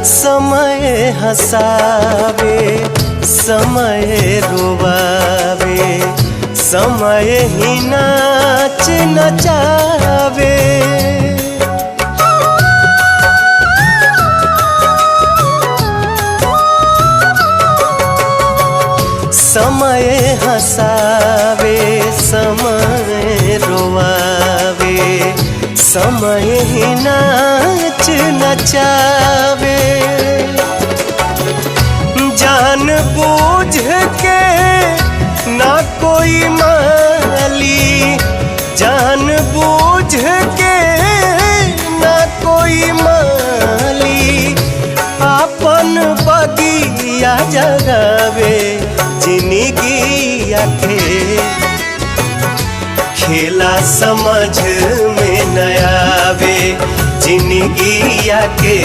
समय हंसावे समय रुवावे, समय ही नाच नचावे। समय हंसावे समय रुवावे, समय ही नाच नचावे। जान बूझ के ना कोई माली, जान बूझ के ना कोई माली, आपन बगिया जगावे। जिंदगिया के खेला समझ में न आवे, जिंदगिया के